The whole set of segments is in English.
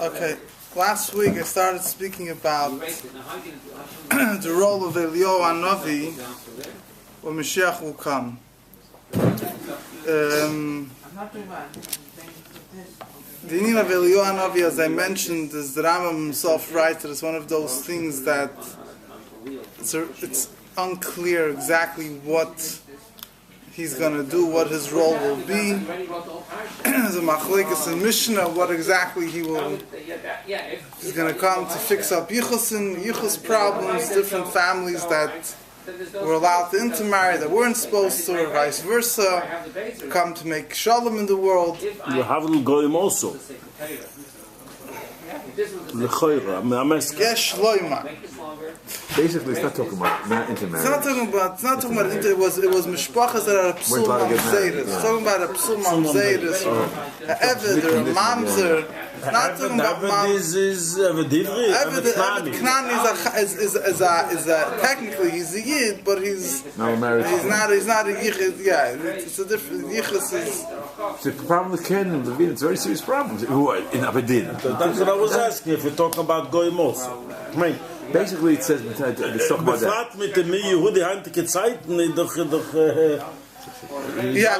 Okay, last week I started speaking about the role of Eliyohu Hanovi when Mashiach will come. The meaning of Eliyohu Hanovi, as I mentioned, is the Rambam himself writes that it's one of those things that it's unclear exactly what he's going to do, what his role will be. There's a machlekes in Mishnah, what exactly he's going to come to fix up yichus problems, different families that were allowed to intermarry that weren't supposed to, or vice versa, come to make shalom in the world. You have little goyim also. Yes, shloima. Basically, it's not talking about not intermarriage. It's not talking about it was mishpachas that are psul mamzeres. It's talking about a psul mamzeres, or an eved, or a mamzer. Not talking about mamzer. Eved Knani is technically he's a yid, but he's not a yichid. Yeah, it's a different yichus is. It's a problem with Ken and Levine. It's a very serious problem. Who in Abedin? That's what I was asking. If we're talking about goyim also, basically it says it's talking about that. Yeah.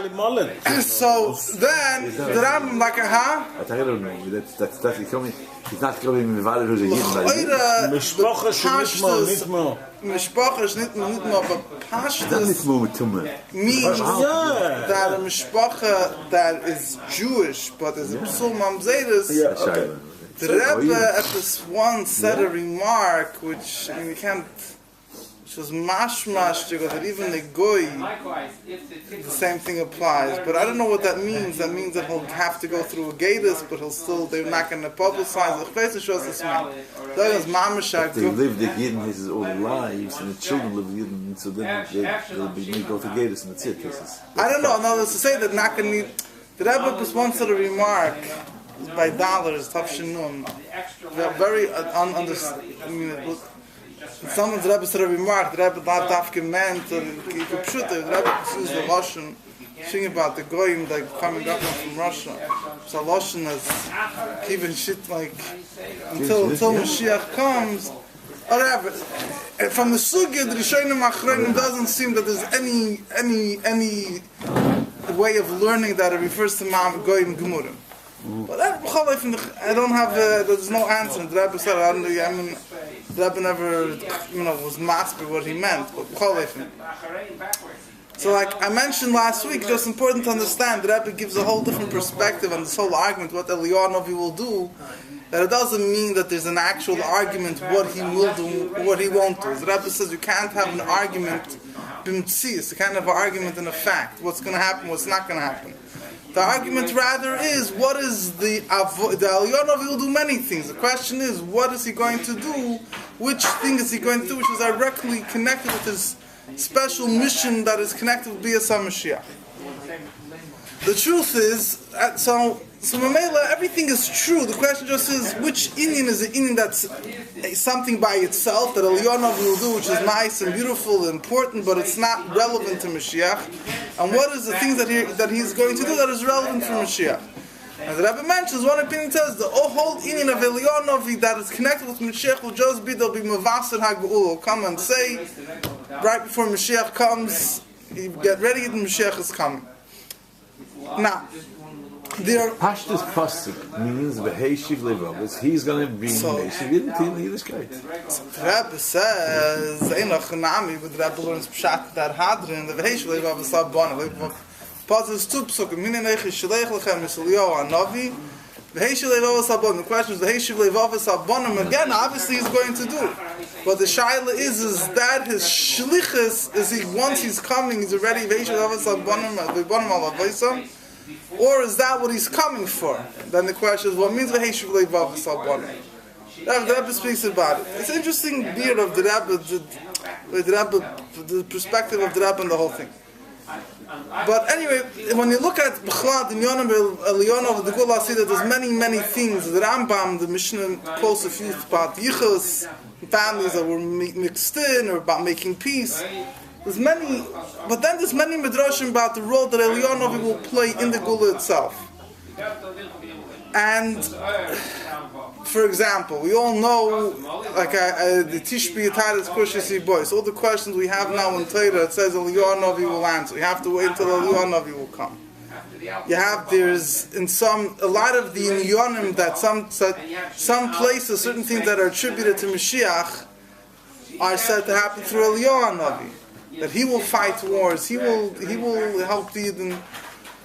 So then the Rambam like I don't know. That's he told me he's not going to be valid who's a yid. Mishpacha is nicht more, but Pashtus means that a Mishpacha that is Jewish but is a Psul Mamzeres. The Rebbe at this one said a remark which you can't. Which was mashmash that even the goy, the same thing applies. But I don't know what that means. That means that he'll have to go through a gatus, but they're not going to publicize the face of shows this man. That is mamashak. They live the Yidden his old lives, and the children live Yidden, so then they'll be go to gatus, and that's it. I don't know. No, that's to say that not going to need. The Rebbe just once said a remark by dollars, Tafshinun, very understanding. Someone's Rebbe said a remark, the Rebbe not dafke meant, the Rebbe used the Lashon, sing about the Goyim like coming up from Russia. So Lashon is keeping shit like, until Mashiach comes, whatever. From the Sugya, the Rishonim Achronim doesn't seem that there's any way of learning that it refers to Ma'am Goyim Gemurim. But I don't have, there's no answer. The Rebbe said, the Rebbe never, was master what he meant. But so, like I mentioned last week, just important to understand, the Rebbe gives a whole different perspective on this whole argument, what Eliyohu Hanovi will do, that it doesn't mean that there's an actual argument what he will do, what he won't do. The Rebbe says you can't have an argument, b'mtzias, you can't have an argument in a fact, what's going to happen, what's not going to happen. The argument rather is, what is the Eliyohu Hanovi will do many things. The question is, what is he going to do? Which thing is he going to do, which is directly connected with his special mission that is connected with Bias HaMashiach. The truth is, so Mamela, everything is true. The question just is, which Indian is the Indian that's something by itself that Eliyohu Hanovi will do, which is nice and beautiful and important, but it's not relevant to Mashiach. And what is the things that he's going to do that is relevant for Mashiach? As the Rebbe mentions, one opinion says the whole Indian of Eliyohu Hanovi that is connected with Mashiach will just be, there'll be Mavasir HaGeula, will come and say, right before Mashiach comes, you get ready and Mashiach is coming. Now, Pashtus Pasuk means Beheshiv Levavos. He's going to bring Beheshiv in the Yiddishkeit. The Rebbe says, Einach Nami, but the Rebbe learns Pshat that Hadrin, the Beheshiv Levavos Abban. Pasuk 2 Psukim, Minenech Yishalech Lechem Eliyohu Hanovi. Beheshiv Levavos Abban. The question is, Beheshiv Levavos Abban, again, obviously he's going to do. But the shaila is that his shlichus is once he's coming, he's already Beheshiv Levavos Abban, Bebanim Alavaisam. Or is that what he's coming for? Then the question is, what means V'heishiv le'vavos al-banim? The Rebbe speaks about it. It's interesting beard of the Rebbe, the perspective of the Rebbe and the whole thing. But anyway, when you look at B'chlad and Eliyohu Hanovi, the Gula see that there's many things. The Rambam, the Mishnah quotes a few about yichus, families that were mixed in, or about making peace. There's many, but then there's many midrashim about the role that Eliyohu Hanovi will play in the Gula itself. And for example, we all know, like the Tishbi Yataris Kushisi boys, all the questions we have now in Torah, it says Eliyohu Hanovi will answer. You have to wait until Eliyohu Hanovi will come. There's in a lot of the inyonim that some places, certain things that are attributed to Mashiach are said to happen through Eliyohu Hanovi. That he will fight wars, he will help the Yidden.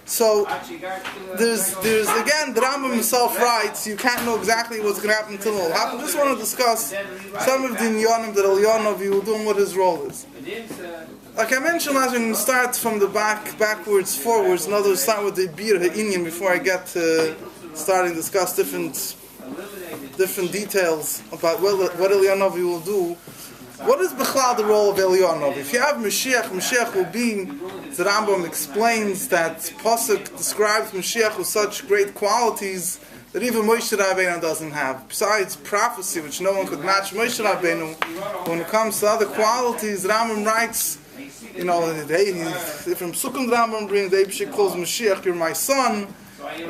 So there's again, the Rambam himself writes, you can't know exactly what's going to happen until it will happen. Just want to discuss some of the inyonim that Eliyohu Hanovi will do and what his role is. Like I mentioned last week, we start from the backwards, forwards. In other words, start with the Bir Ha'inyan before I get to starting to discuss different details about what Eliyohu Hanovi will do. What is Bechlal the role of Eliyohu Hanovi? If you have Mashiach will be, the Rambam explains that Pasuk describes Mashiach with such great qualities that even Moshe Rabbeinu doesn't have. Besides prophecy, which no one could match Moshe Rabbeinu, when it comes to other qualities, the Rambam writes, from Sukkot Rambam brings, the Eibshter calls Mashiach, you're my son. In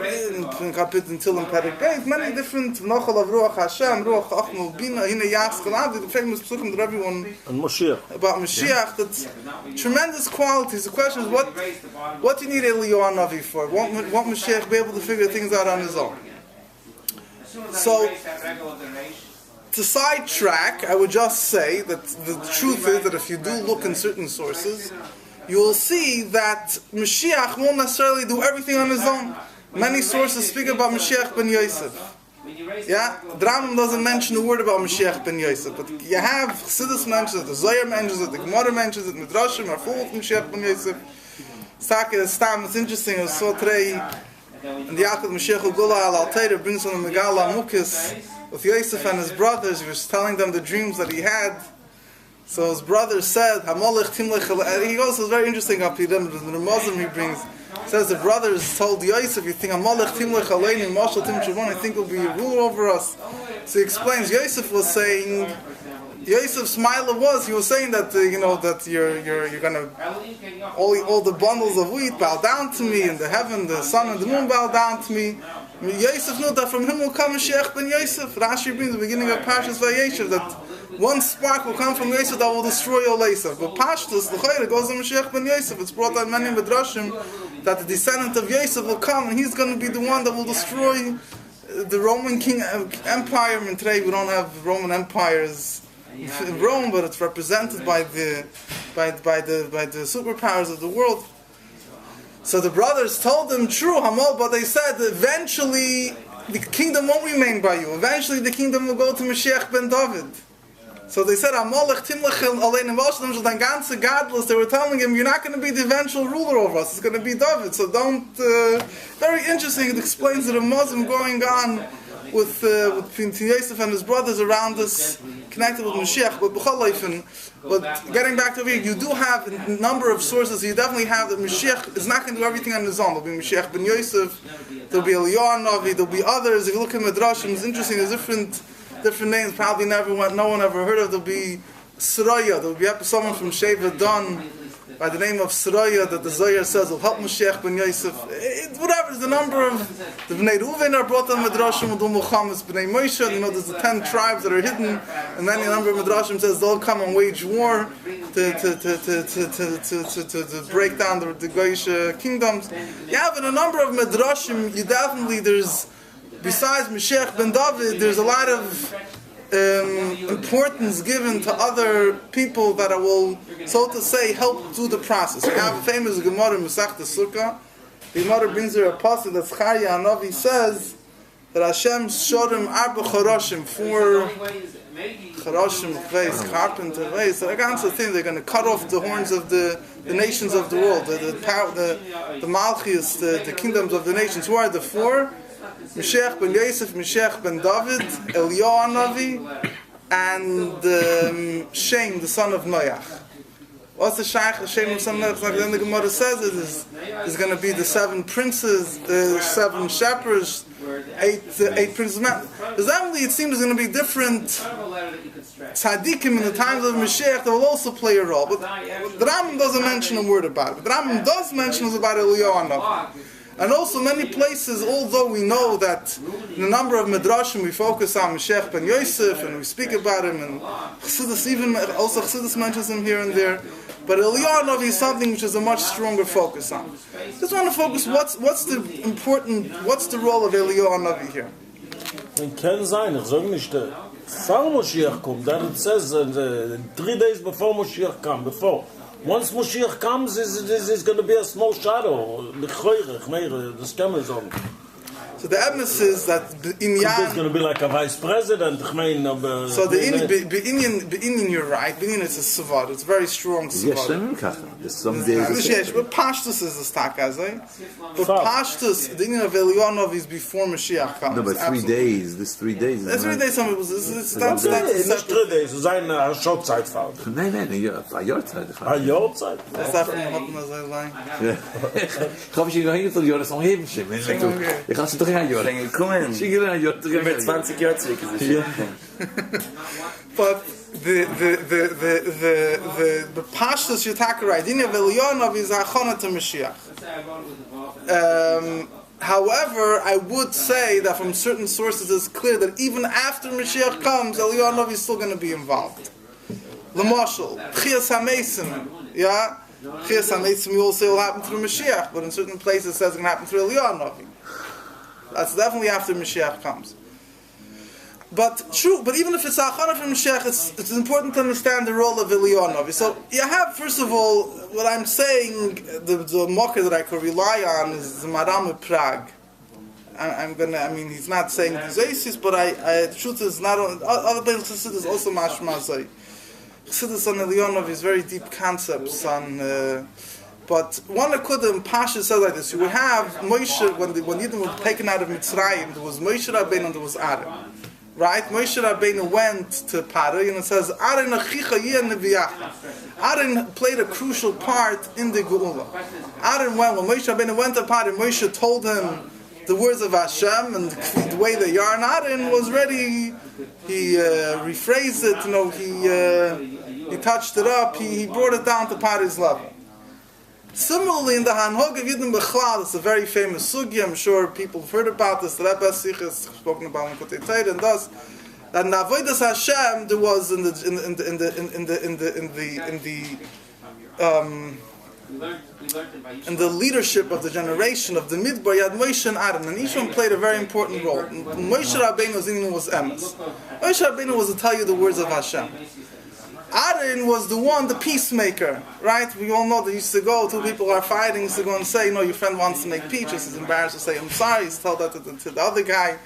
Kapit until in Perek Beis, many different Nochal of Ruach Hashem, Ruach Achmul Bina, Hine Yaskalav, the famous psukim that everyone about Mashiach, that's tremendous qualities. The question is, what do you need Eliyohu Hanovi for? Won't Mashiach be able to figure things out on his own? So, to sidetrack, I would just say that the truth is that if you do look in certain sources, you will see that Mashiach won't necessarily do everything on his own. Many sources speak about Mashiach ben Yosef. The Rambam doesn't mention a word about Mashiach ben Yosef, but you have Chassidus mentions it, the Zohar mentions it, the Gemara mentions it, Midrashim are full of Mashiach ben Yosef. It's interesting, I saw today, and the Yaakov Mashiach Ugula al-Altair brings on the Megala Mukis with Yosef and his brothers. He was telling them the dreams that he had. So his brother said, he also is very interesting up here, the Muslim he brings. Says the brothers told Yosef, you think I think will be a rule over us. So he explains, Yosef was saying, Yosef's smile he was saying that that you're gonna all the bundles of wheat bow down to me, and the heaven, the sun and the moon bow down to me. Yosef knew that from him will come Mashiach ben Yosef. Rashi brings the beginning of Parshas Vayeshev that one spark will come from Yosef that will destroy all Yosef. But Pashtus, the Chayre, goes to Mashiach ben Yosef. It's brought out many Midrashim that the descendant of Yosef will come and he's going to be the one that will destroy the Roman Empire. And today we don't have Roman empires in Rome, but it's represented by the superpowers of the world. So the brothers told them, true, Hamal, but they said eventually the kingdom won't remain by you. Eventually the kingdom will go to Mashiach ben David. So they said, they were telling him, you're not going to be the eventual ruler over us, it's going to be David. So don't, very interesting, it explains that a Muslim going on with Yosef and his brothers around us, connected with Mashiach, but getting back to over here, you do have a number of sources, you definitely have that Mashiach is not going to do everything on his own. There'll be Mashiach ben Yosef, there'll be Eliyahu Hanovi, there'll be others. If you look at Midrashim, it's interesting, there's different names, probably no one ever heard of. There'll be Suraya, there'll be someone from Sheva Dan by the name of Suraya that the Zohar says will help Mashiach ben Yosef. Whatever, there's a number of the Bnei Reuven are brought on Midrashim, Udul Muhammad's Bnei Moshe, there's the 10 tribes that are hidden, and then a number of Midrashim says they'll come and wage war to break down the Goyish kingdoms. You have in a number of Midrashim, besides Mashiach ben David, there's a lot of importance given to other people that will, so to say, help do the process. We have a famous Gemara in Masechta Sukkah. The Gemara brings her a passage that Eliyohu Hanovi says that Hashem showed him Arba Choroshim, 4 Choroshim face, carpenter face. So against the thing, they're going to cut off the horns of the nations of the world, the Malchus, the kingdoms of the nations. Who are the 4? Mashiach ben Yosef, Mashiach ben David, Eliyahu Hanovi, and Shem, the son of Noach. What's the Shaykh, Shem, the son of Noach? Like then the Gemara says it is going to be the 7 princes, the 7 shepherds, 8 princes. Because evidently it seems there's going to be different tzaddikim in the times of Mashiach that will also play a role. But the Rambam doesn't mention a word about it. But the Rambam does mention about Eliyahu Hanovi. And also many places, although we know that in a number of Midrashim we focus on Mashiach ben Yosef and we speak about him, and Chassidus, even also Chassidus mentions him here and there, but Eliyahu Hanovi is something which is a much stronger focus on. Just want to focus, what's the role of Eliyahu Hanovi here? In Ken sein, ich sage nicht, before Moshiach kommt, then it says 3 days before Moshiach comes, before. Once Moshiach comes, it's going to be a small shadow. The scammers on. So the emes is that it's going to be like a vice president. So the Be'inyan, you're right. Be'inyan is a savad. It's a very strong savad. There's some days. But Pashtus is a stakaz, eh? But Pashtus, the Indian of Eliyahu Hanovi is before Mashiach comes. No, but 3 days. This 3 days. That's 3 days. Some people. It's not 3 days. It's a short Zeitfall. Nein, a Jahrzeit. A Jahrzeit. That's not from Hoppen as I lie. Ich habe schon gehört, dass Jahre so heben schon. Ich habe doch ein Jahr. Kommen. Über 20 Jahre zurück. But the Pashtus Yitaka right. The Indian of Eliyahu Hanovi is Hachana to Mashiach. However, I would say that from certain sources it's clear that even after Mashiach comes, Eliyahu Hanovi is still going to be involved. L'mashal, Chias HaMesim, yeah? Chias HaMesim you will say will happen through Mashiach, but in certain places it says it's going to happen through Eliyahu Hanovi. That's definitely after Mashiach comes. But even if it's Achana from Mashiach, it's important to understand the role of Eliyahu Hanovi. So you have, first of all, what I'm saying, the mocker that I could rely on is the Maram of Prague. He's not saying these aces, but the truth is not on other places. Chassidus also mashma zay. Chassidus on Eliyahu Hanovi is very deep concepts on. But one Akudim Pasha said like this: you would have Moshe when Yidden were taken out of Mitzrayim. There was Moshe Rabbeinu and there was Aaron. Right? Moshe Rabbeinu went to Paray and it says Aaron achicha yeh neviyacha. Aaron played a crucial part in the Geula. Aaron when Moshe Rabbeinu went to Paray, Moshe told him the words of Hashem and the way they are. And Aaron was ready. He rephrased it. He touched it up. He brought it down to Paray's level. Similarly, in the Hanhog of Yidden Bechlal, it's a very famous sugi. I'm sure people have heard about this. The Rebbe Sich has spoken about in Kotei Teira and thus that in Avodas Hashem there was in the leadership of the generation of the Midbar, you had Moshe and Aaron, and each one played a very important role. Moshe Rabbeinu's Indian was emes. Moshe Rabbeinu was to tell you the words of Hashem. Aaron was the one, the peacemaker, right? We all know they used to go, two people are fighting, used to go and say, your friend wants to make peace. He's embarrassed to say, I'm sorry. He's told that to the other guy.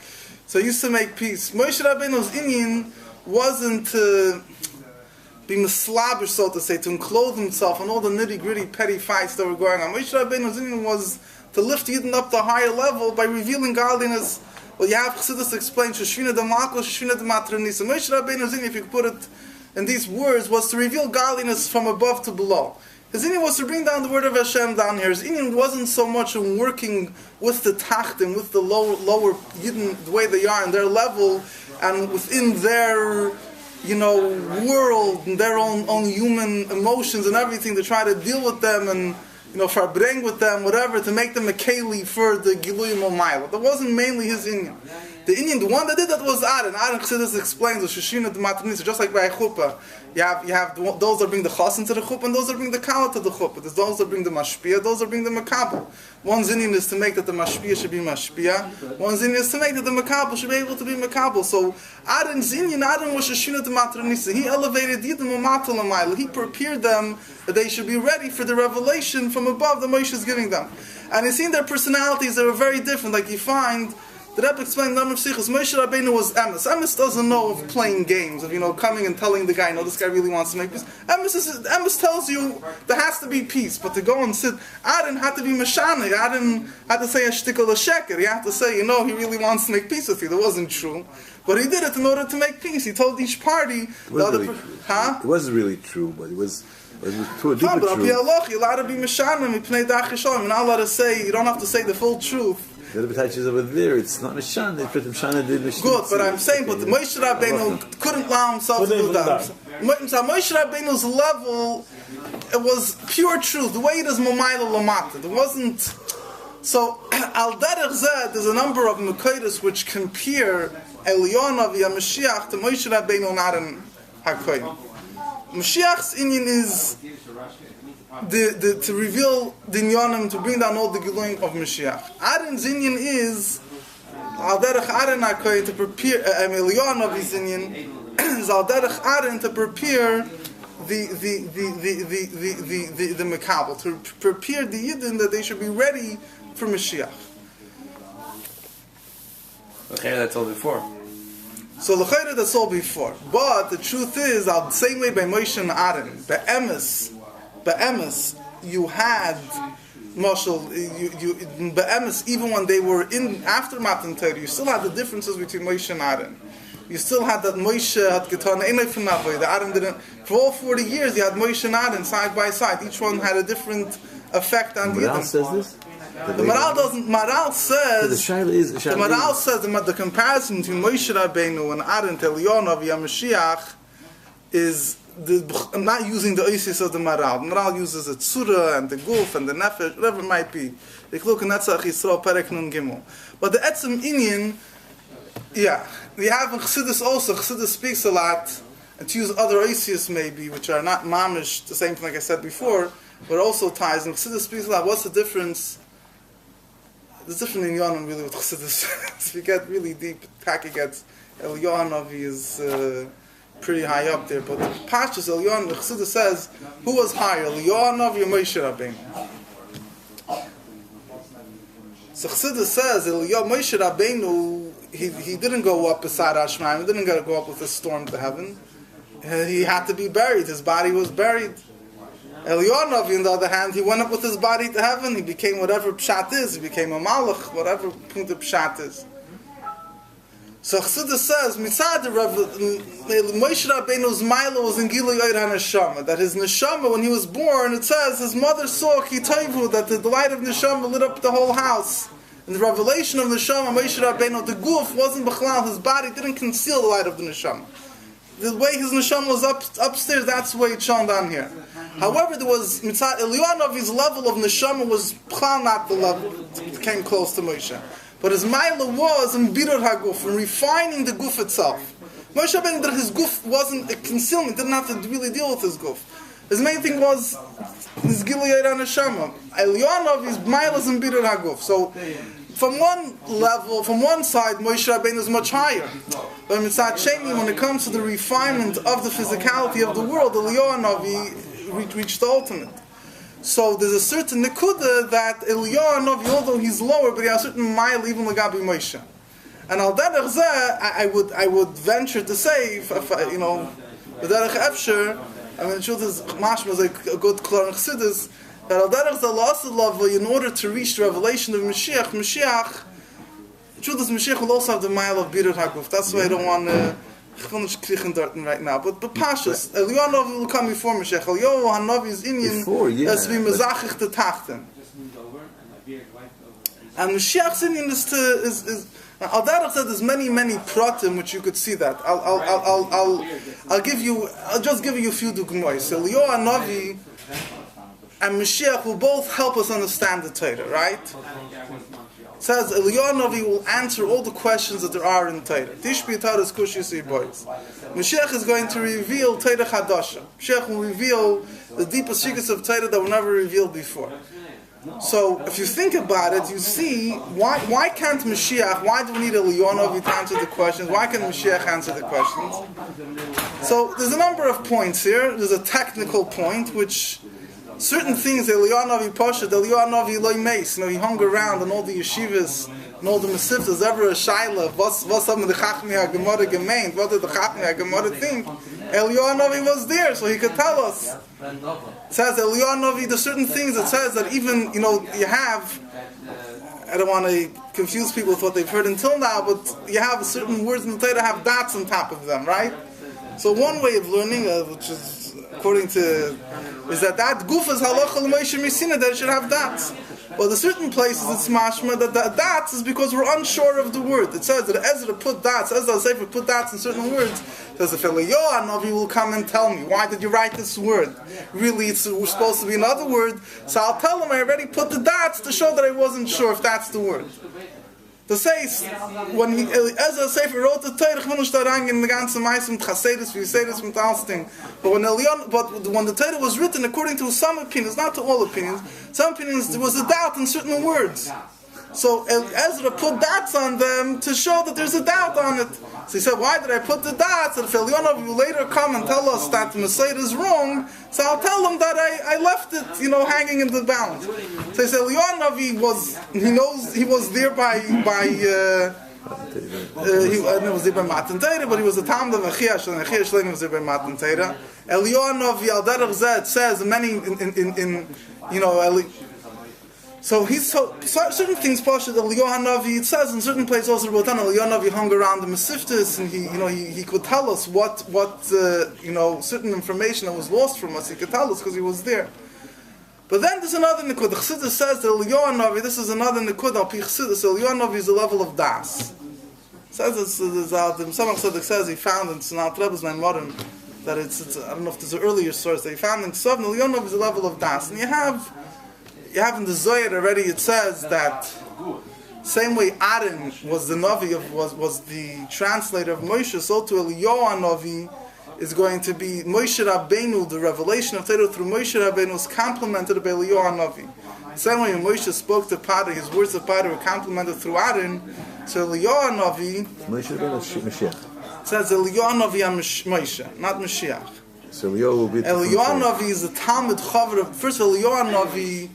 So he used to make peace. Moshe Rabbeinu's Indian wasn't to be mislabish, so to say, to enclose himself in all the nitty-gritty petty fights that were going on. Moshe Rabbeinu's Indian was to lift Yidden up to a higher level by revealing godliness. Well, you have Chassidus explain, Shoshvina de Malko, Shoshvina de Matranisa. Moshe Rabbeinu's Indian, if you could put it in these words, was to reveal godliness from above to below. His Indian was to bring down the word of Hashem down here. His Indian wasn't so much in working with the tachtim, with the lower Yidden, the way they are, and their level, and within their, world, and their own human emotions and everything, to try to deal with them and, farbring with them, whatever, to make them a keli for the Giluyim Omayla. That wasn't mainly his Indian. The one that did that was Aaron. Aaron Chassidus explains the Shoshvina de Matranisa, just like by a chuppah. You have those that bring the chas into the chuppah and those that bring the kala to the chuppah. There's those that bring the mashpia, those that bring the makabel. One's Indian is to make that the mashpia should be mashpia. One's Indian is to make that the makabel should be able to be makabel. So Aaron's Indian, Aaron was Shoshvina de Matranisa. He elevated Yidden u'matal l'mayla. He prepared them that they should be ready for the revelation from above that Moshe is giving them. And you see in their personalities, they were very different. Like you find, the Rebbe explained number of sichos. Moshe Rabbeinu was emes. Emes doesn't know of playing games, of coming and telling the guy, this guy really wants to make peace. Emes tells you there has to be peace, but to go and sit, Aaron had to be mashana. Aaron had to say a shtickle a sheker. He had to say, he really wants to make peace with you. That wasn't true, but he did it in order to make peace. He told each party. It wasn't really true, but it was to a deeper truth. You're allowed to be mashana. You're not allowed to say. You don't have to say the full truth. The other b'tayches over there, it's not Mishan. They put Mishan did Mishan. Good, but I'm saying, but the Moshe Rabbeinu couldn't allow himself to do that. Moshe Rabbeinu's level, it was pure truth. The way it is Momayla Lamata. There wasn't So, al derech zeh, there's a number of Mekaydos which compare Eliyahu Hanovi and Mashiach to Moshe Rabbeinu and Aaron HaKohen. Mashiach's inyan is to reveal the inyanim, to bring down all the Giluim of Mashiach. Aaron's inyan is al derech Aaron HaKohen to prepare, Eliyahu Hanovi's inyan is al derech Aaron to prepare the Mekabel, to prepare the Yidden that they should be ready for Mashiach. Okay, that's all before. So l'chayre that's all before. But the truth is, the same way by Moshe and Aaron, be'emes, you had Mashal, be'emes, even when they were in after Matan Torah, you still had the differences between Moshe and Aaron. You still had that Moshe had getan einay from Navai. The Aaron didn't. For all 40 years, you had Moshe and Aaron side by side. Each one had a different effect on the other. Says this? The Maral doesn't. Maral says the Maral says the comparison between Moshe Rabbeinu and Aaron to Eliyahu Hanovi and Mashiach is I'm not using the oasis of the Maral. The Maral uses the tzura and the guf and the nefesh, whatever it might be. They look in Netzach Yisrael Perek Nun Gimel. But the etzem inyan, yeah, we have in Chassidus also. Chassidus speaks a lot, and to use other oasis maybe, which are not mamish, the same thing like I said before, but also ties. And Chassidus speaks a lot. What's the difference? There's different in Yonim really with Chassidus. If you get really deep, Taki gets Eliyahu Hanovi is pretty high up there. But the Pashtus Eliyahu Hanovi, Chassidus says, who was higher, Eliyahu Hanovi or Moshe Rabbeinu? So Chassidus says, Moshe Rabbeinu, he didn't go up beside Hashemaim, he didn't go up with a storm to heaven. He had to be buried, his body was buried. Eliyahu Hanovi, on the other hand, he went up with his body to heaven. He became whatever Pshat is. He became a Malach, whatever the Pshat is. So Chassidus says, Mitzad Moshe Rabbeinu's Milo was in Gilui Oir HaNeshama. That his Neshama, when he was born, it says, his mother saw Kitayvu, that the light of Neshama lit up the whole house. In the revelation of Neshama, Moshe Rabbeinu, the Guf wasn't Bechlal, his body didn't conceal the light of the Neshama. The way his Neshama was upstairs, that's the way it shone down here. However, there was Mitzad Eliyahu Hanovi's level of Neshama was not the level that came close to Moshe. But his Maila was in Birur HaGuf, in refining the Guf itself. Moshe Rabbeinu, that his Guf wasn't a concealment, didn't have to really deal with his Guf. His main thing was his Gilui Neshama. Eliyahu Hanovi's Maila is in Birur HaGuf. So, from one level, from one side, Moshe Rabbeinu is much higher. But Mitzad Sheni, when it comes to the refinement of the physicality of the world, Eliyahu Hanovi reached the ultimate. So there's a certain nekuda that Eliyahu Hanovi, although he's lower, but he has a certain mile even Lagabi Moshe. And al derech zeh, I would venture to say, if you know, the derech efsher, I mean, the truth is, mashma is like a good klor in Chassidus, that al derech zeh la'aseh level, in order to reach the revelation of Mashiach, the truth is, Mashiach will also have the mile of Birur HaGuf. That's why I don't want to right now, but Pashas, Eliyahu Hanovi will come before Mashiach. Eliyahu Hanovi's Inyan has to be Mezachich to Tachten. And Mashiach's Inyan is Al Derech said there's many pratim which you could see that. I'll just give you a few dugmois. Eliyahu Hanovi and Mashiach will both help us understand the Torah, right? It says Eliyahu Hanovi will answer all the questions that there are in Torah. Tishbi Torah's Kushis boys. Mashiach is going to reveal Torah Chadasha. Mashiach will reveal the deepest secrets of Torah that were never revealed before. So, if you think about it, you see why can't Mashiach? Why do we need Eliyahu Hanovi to answer the questions? Why can't Mashiach answer the questions? So, there's a number of points here. There's a technical point which. Certain things, Eliyahu Hanovi Pasha, Eliyahu Hanovi Loi Meis, he hung around in all the yeshivas, and all the mesiftas, ever a shaila, was some of the Chachmei HaGemara gemeint, what did the Chachmei HaGemara think? Eliyahu Hanovi was there, so he could tell us. It says Eliyahu Hanovi, there's certain things that says that even, you have, I don't want to confuse people with what they've heard until now, but you have certain words in the Torah have dots on top of them, right? So one way of learning, which is according to, is that guf is halacha l'Moshe Messina, that it should have dots. Well, there's certain places it's mashma that the dots is because we're unsure of the word. It says that Ezra put dots, Ezra Sefer put dots in certain words. It says if Eliyahu Hanovi will come and tell me, why did you write this word? Really, we're supposed to be another word. So I'll tell him I already put the dots to show that I wasn't sure if that's the word. To say, when Ezra Sefer wrote the Torah, in the ganze Meisem, Chasedis, Visedis, mit alles Ding. But when the Torah was written, according to some opinions, not to all opinions, some opinions, there was a doubt in certain words. So Ezra put dots on them to show that there's a doubt on it. So he said, why did I put the dots? And if Eliyahu will later come and tell us that the Messiah is wrong, so I'll tell him that I left it, hanging in the balance. So he said, Eliyahu he was there by he was there by Matan Torah, but he was a Talmud of Achiash, and Achiash Shleim was there by Matan Torah. Eliyahu al Derech Zeh says many so certain things Pasha Eliyahu Hanovi, it says in certain places also about Eliyahu Hanovi hung around the Mesiftis, and he could tell us what certain information that was lost from us. He could tell us because he was there. But then there's another nikud. The Chassidus says that Eliyahu Hanovi, this is another nikud. Al Pi Chassidus, Eliyahu Hanovi is a level of das. It says the Samach Tzedek says he found in Tzanat Rebbe's Maimorim that it's I don't know if there's an earlier source that he found in Ksavn. Eliyahu Hanovi is a level of das, and you have in the Zohar already. It says that same way Aaron was the Navi was the translator of Moshe, so to Eliyahu Hanovi is going to be Moshe Rabbeinu. The revelation of Torah through Moshe Rabbeinu is complemented by Eliyahu Hanovi. Same way when Moshe spoke to Paro, his words of Paro were complemented through Aaron. So Eliyahu Hanovi, Moshe Rabbeinu Mashiach. Says Eliyahu Hanovi and Moshe, not Mashiach. So Eliyahu will be. Eliyahu Hanovi is the Talmud Chaver. First Eliyahu Hanovi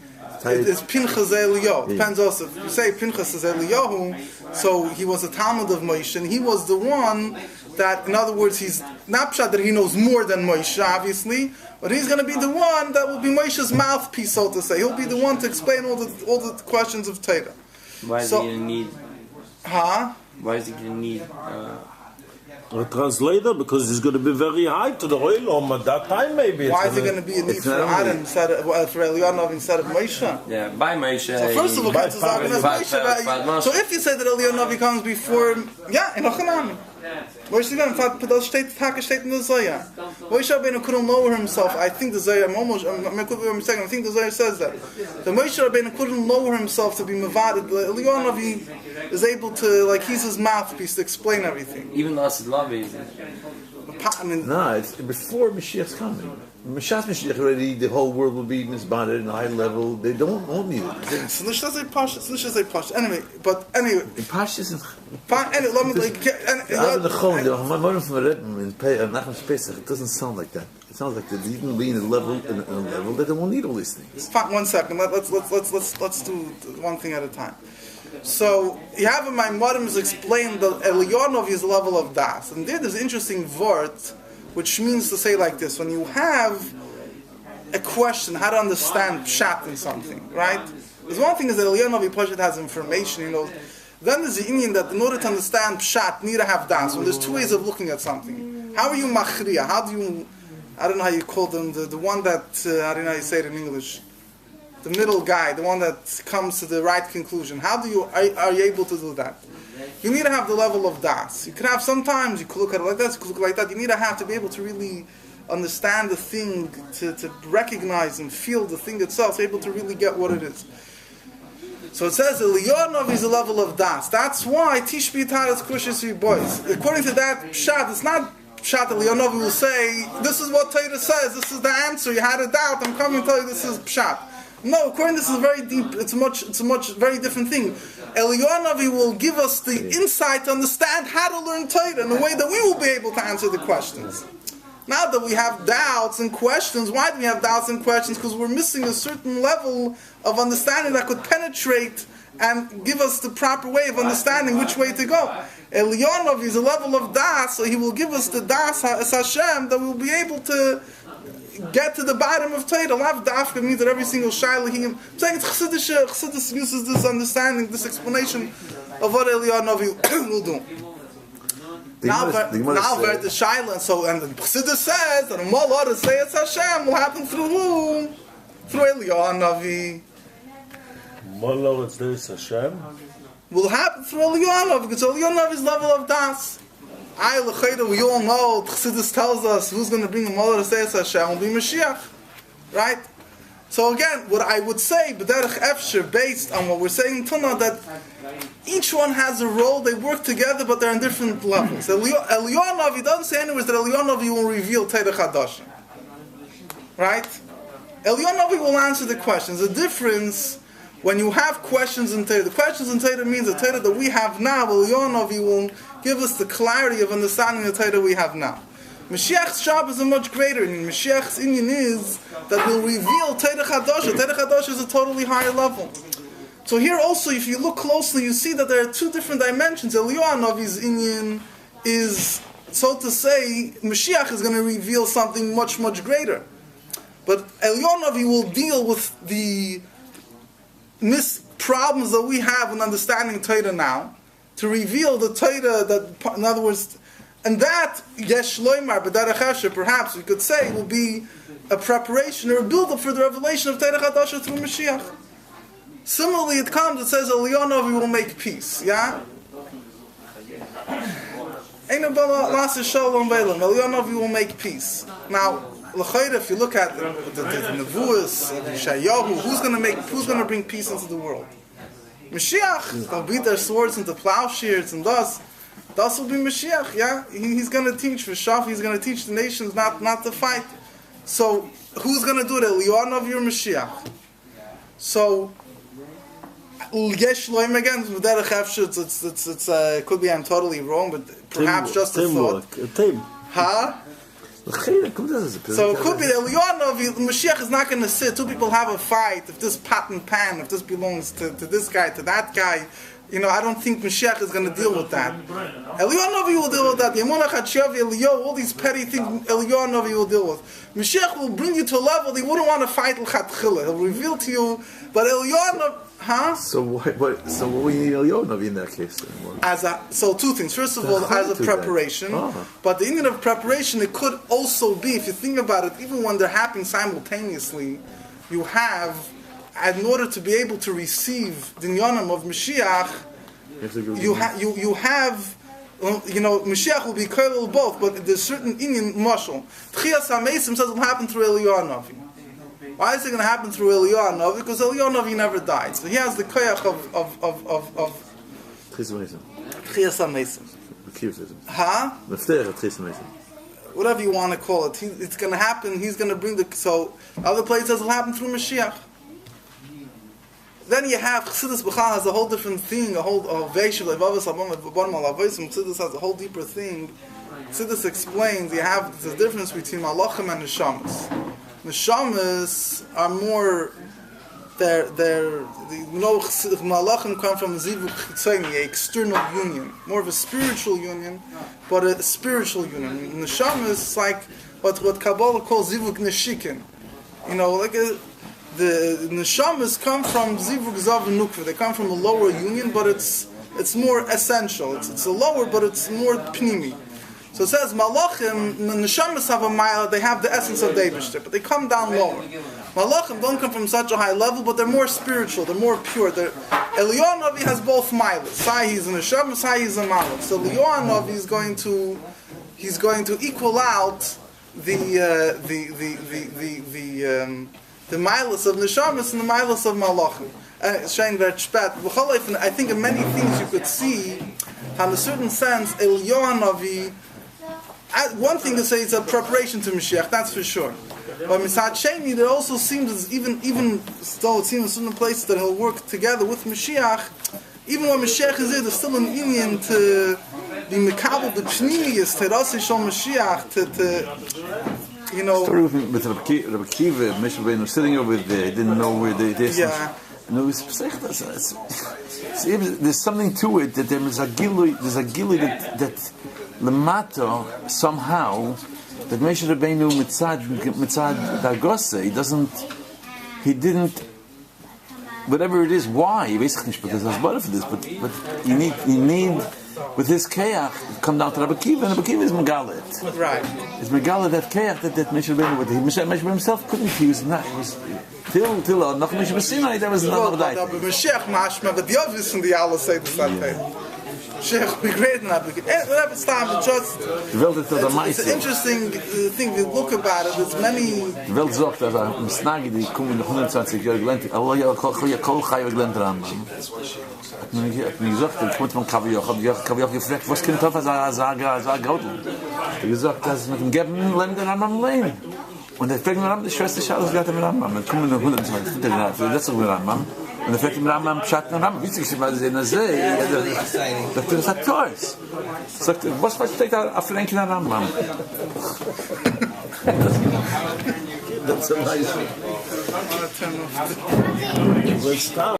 is Pinchas Eliyahu. Depends also. If you say Pinchas is Eliyahu, so he was a Talmud of Moshe, and he was the one that, in other words, he's not pshat that he knows more than Moshe, obviously, but he's going to be the one that will be Moshe's mouthpiece, so to say. He'll be the one to explain all the questions of Torah. Why is he going to need? Why is he going to need? A translator, because he's going to be very high to the Oilom at that time, maybe. Why is it going to be a need for Aaron instead of for Eliyahu instead of Moshe? Yeah, by Moshe. So first of all, Moshe. So if you say that Eliyahu comes before, in Ochanami. Moshe steht in the Zohar. Moshe Rabbeinu couldn't lower himself. I think the Zohar, I could be mistaken, I think the Zohar says that. The Moshe Rabbeinu couldn't lower himself to be Mavad. Eliyahu is able to, he's his mouthpiece to explain everything. Even Asid Lavi. No, it's before Mashiach's coming. Mashiach already, the whole world will be misbonded in a high level. They won't need it. So let's just say Pasha. Anyway. Pasha isn't. Anyway, let me it doesn't sound like that. It sounds like they didn't be in a level that they won't need all these things. Fine, 1 second. Let's do one thing at a time. So you have in my Maimonides explained that Eliyahu Hanovi is a level of das, and there's an interesting word which means to say like this: when you have a question, how to understand pshat in something, right? There's one thing is that Eliyahu Hanovi Pashat has information, Then there's the Indian that in order to understand pshat, you need to have das. Well, there's two ways of looking at something. How are you machriya? How do you? I don't know how you call them. The one that I don't know how you say it in English. The middle guy, the one that comes to the right conclusion. How are you able to do that? You need to have the level of das. You can have sometimes you could look at it like that, you could look like that. You need to have to be able to really understand the thing, to recognize and feel the thing itself, able to really get what it is. So it says Eliyahu Hanovi is a level of das. That's why Tishbi Taras Kushis boys. According to that pshat, it's not pshat. Eliyahu Hanovi will say, "This is what Torah says. This is the answer. You had a doubt. I'm coming to tell you this is pshat." No, according to this is very deep. It's a much very different thing. Eliyahu Hanovi will give us the insight to understand how to learn Torah in a way that we will be able to answer the questions. Now that we have doubts and questions, why do we have doubts and questions? Because we're missing a certain level of understanding that could penetrate and give us the proper way of understanding which way to go. Eliyahu Hanovi is a level of das, so he will give us the das as Hashem that we'll be able to get to the bottom of Torah. Lav dafka means that every single shaila I'm saying Chassidus uses this understanding, this explanation of what Eliyahu Hanovi will do. Now we're the shaila, and the Chassidus says that Mallah to say it's Hashem will happen through whom? Through Eliyahu Hanovi. will happen through Eliyahu Hanovi, because Eliyahu Hanovi's level of das. We all know, Chassidus tells us who's going to bring a Mola to say Hashem will be Mashiach. Right? So again, what I would say, B'derech Efsher, based on what we're saying until now, that each one has a role, they work together, but they're on different levels. Eliyahu Hanovi doesn't say anywhere that Eliyahu Hanovi will reveal Torah Chadashim. Right? Eliyahu Hanovi will answer the questions. The difference, when you have questions in Torah, the questions in Torah means the Torah that we have now, Eliyahu Hanovi will give us the clarity of understanding the Torah we have now. Mashiach's job is a much greater, and Mashiach's inyan is that will reveal Torah Chadasha. Torah Chadasha is a totally higher level. So here also, if you look closely, you see that there are two different dimensions. Eliyahu Hanovi's inyan is, so to say, Mashiach is going to reveal something much, much greater. But Eliyahu Hanovi will deal with the problems that we have in understanding Torah now, to reveal the Torah that, in other words, and that, Yesh Loimar, B'derech Efsher, perhaps we could say, will be a preparation or a build-up for the revelation of Torah Chadasha through Mashiach. Similarly, it comes, it says, Eliyahu Hanovi will make peace, yeah? Eliyahu Hanovi will make peace. Now, if you look at the Nevuas, Yeshayahu, who's going to bring peace into the world? Mashiach. They'll beat their swords into plowshares, and thus will be Mashiach. Yeah, he's going to teach V'shaf. He's going to teach the nations not to fight. So who's going to do it? Eliyahu Hanovi or Mashiach? So Yesh Loim again. B'derech Efsher. It's could be I'm totally wrong, but perhaps just a thought. Huh? So it could be Eliyahu Hanovi. Mashiach is not going to sit. Two people have a fight. If this pot and pan, if this belongs to this guy, to that guy, I don't think Mashiach is going to deal with that. Eliyahu Hanovi will deal with that. Yemunah Chatshavi, Eliyahu, all these petty things, Eliyahu Hanovi will deal with. Mashiach will bring you to a level that you wouldn't want to fight l'chatchila. He'll reveal to you, but Eliyahu Hanovi. Huh? So what we need Eliyahu Hanovi in that case? So two things. First of all, as a preparation. But the Indian of preparation, it could also be, if you think about it, even when they're happening simultaneously, you have, in order to be able to receive the Inyanim of Mashiach, you have, Mashiach will be koilel both, but there's certain Indian mashal. Tchias HaMeisim says it will happen through Eliyahu Hanovi. Why is it going to happen through Eliyahu Hanovi? Because Eliyahu Hanovi never died. So he has the koyach of Tchias HaMeisim. Huh? Whatever you want to call it. It's going to happen. He's going to bring so other places will happen through Mashiach. Then you have Chassidus B'chal has a whole different thing, Chassidus has a whole deeper thing. Chassidus explains there's a difference between Malachim and Neshamas. Neshamas are more, Malachim come from Zivuk Chitzoni, an external union, more of a spiritual union, but a spiritual union. Neshamas is like what Kabbalah calls Zivuk Neshikin. The neshamas come from Zivuk Zav and Nukva. They come from a lower union, but it's more essential. It's a lower, but it's more pnimi. So it says Malachim, the neshamas have a mile. They have the essence of the Eibishter, but they come down lower. Malachim don't come from such a high level, but they're more spiritual. They're more pure. Eliyahu Hanovi has both miles. Sai he's a neshama, Sai he's a malach. So Eliyahu Hanovi is going to equal out the milas of neshamas and the milas of malachim. I think in many things you could see, in a certain sense, Eliyahu Hanovi. One thing to say is a preparation to Mashiach, that's for sure. But Misad Sheni, there also seems as even though it seems in certain places that he'll work together with Mashiach, even when Mashiach is there, there's still an Indian to be mekabel the pnimius to Rasi Shal Mashiach Story with Rabbi Kiva, Mishra Beinu sitting over there, didn't know where they did. Yeah. No, there's something to it that there's a gilui that Lamato somehow that Mishra Beinu mitzad dagose he didn't whatever it is. Why? Basically, because there's better for this, but you need with his keach come down to Rabbi Kiva, and Rabbi Kiva is megalit. Right. It's megalit that keach that Mishra Beinu Mishra himself couldn't. He was not. It was till noch nicht Sinai, there was another day. Aber Mashiach mashma, but the obvious from the Allah say the same thing. Mashiach be great in that. Whenever it's time to just... It's an interesting thing, we look about it, there's many... Die Welt sagt, dass im Snagi, die kommen in 120 Jahre gelernt, Allah ja kol chayv gelernt ran. Hat mir gesagt, ich komme von Kavioch, hab ich gefragt, was kommt auf als Gautel? Er gesagt, dass mit dem Geben lernt er am Leben. Und er fragt mir an, die Schwester Charles geht am Rambam. Wir kommen in 120 Jahre, für das Rambam. Und er fragt mir Rambam, Schatten am Rambam. Witzig, ich mal sehen, See. Sagt er, das hat Toys. Sagt er, was steht da auf Franken am Rambam? That's a nice thing.